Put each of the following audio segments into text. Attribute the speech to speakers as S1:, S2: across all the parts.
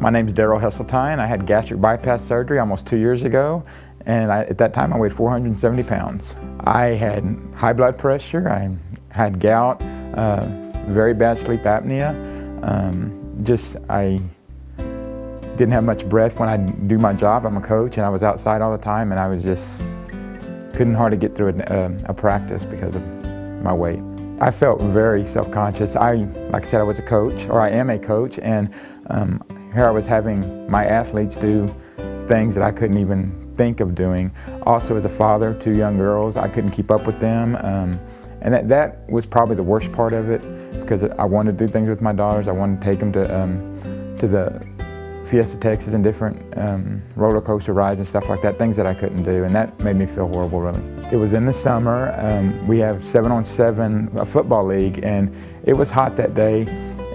S1: My name's Darrell. I had gastric bypass surgery almost 2 years ago, and at that time I weighed 470 pounds. I had high blood pressure, I had gout, very bad sleep apnea. I didn't have much breath when I do my job. I'm a coach and I was outside all the time, and I was couldn't hardly get through a practice because of my weight. I felt very self-conscious. Like I said, I was a coach, or I am a coach, and here I was having my athletes do things that I couldn't even think of doing. Also, as a father of 2 young girls, I couldn't keep up with them, and that was probably the worst part of it, because I wanted to do things with my daughters. I wanted to take them to the Fiesta, Texas, and different roller coaster rides and stuff like that, things that I couldn't do, and that made me feel horrible, really. It was in the summer. We have 7-on-7 a football league, and it was hot that day,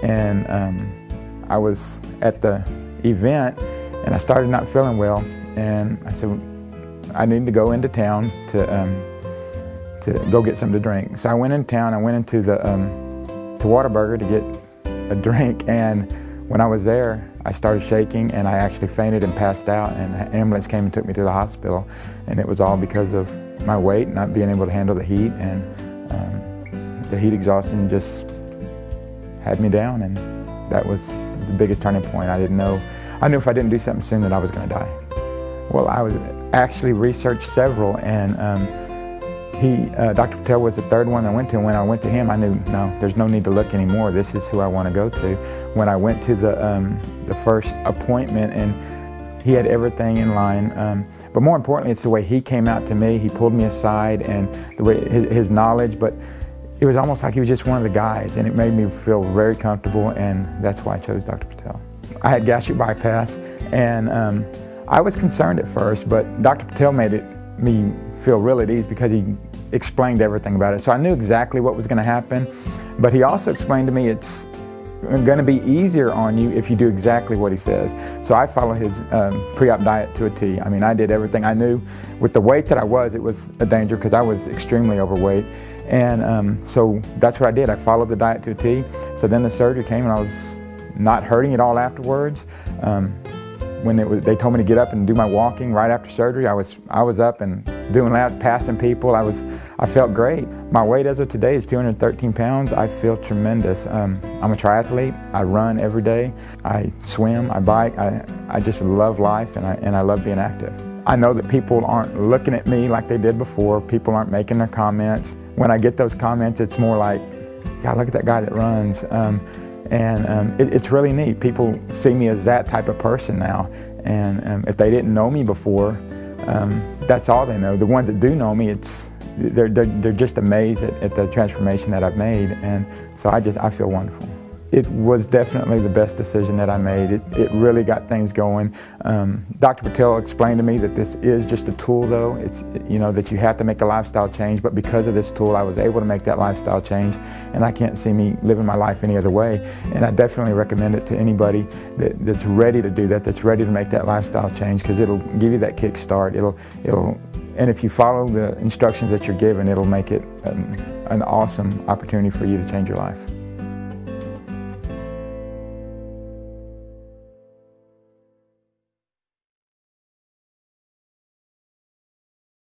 S1: and I was at the event, and I started not feeling well, and I said, I need to go into town to go get something to drink. So I went in town. I went into the to Whataburger to get a drink, and when I was there, I started shaking, and I actually fainted and passed out, and the ambulance came and took me to the hospital, and it was all because of my weight, not being able to handle the heat, and the heat exhaustion just had me down, and that was the biggest turning point. I knew if I didn't do something soon that I was going to die. Well, I was actually researched several, and Dr. Patel was the third one I went to, and when I went to him, I knew, no, there's no need to look anymore. This is who I want to go to. When I went to the first appointment, and he had everything in line, but more importantly, it's the way he came out to me. He pulled me aside, and the way his knowledge, but it was almost like he was just one of the guys, and it made me feel very comfortable, and that's why I chose Dr. Patel. I had gastric bypass, and I was concerned at first, but Dr. Patel made me feel real at ease because he explained everything about it. So I knew exactly what was going to happen, but he also explained to me it's going to be easier on you if you do exactly what he says. So I follow his pre-op diet to a T. I mean, I did everything. I knew with the weight that I was, it was a danger because I was extremely overweight. And so that's what I did. I followed the diet to a T. So then the surgery came, and I was not hurting at all afterwards. When they told me to get up and do my walking right after surgery, I was up and doing laps, passing people. I felt great. My weight as of today is 213 pounds. I feel tremendous. I'm a triathlete. I run every day. I swim. I bike. I just love life, and I love being active. I know that people aren't looking at me like they did before. People aren't making their comments. When I get those comments, it's more like, God, look at that guy that runs. It's really neat. People see me as that type of person now, and if they didn't know me before, that's all they know. The ones that do know me, they're just amazed at the transformation that I've made, and so I feel wonderful. It was definitely the best decision that I made. It really got things going. Dr. Patel explained to me that this is just a tool, though. It's, that you have to make a lifestyle change, but because of this tool, I was able to make that lifestyle change, and I can't see me living my life any other way. And I definitely recommend it to anybody that's ready to do that, that's ready to make that lifestyle change, because it'll give you that kick start. And if you follow the instructions that you're given, it'll make it an awesome opportunity for you to change your life.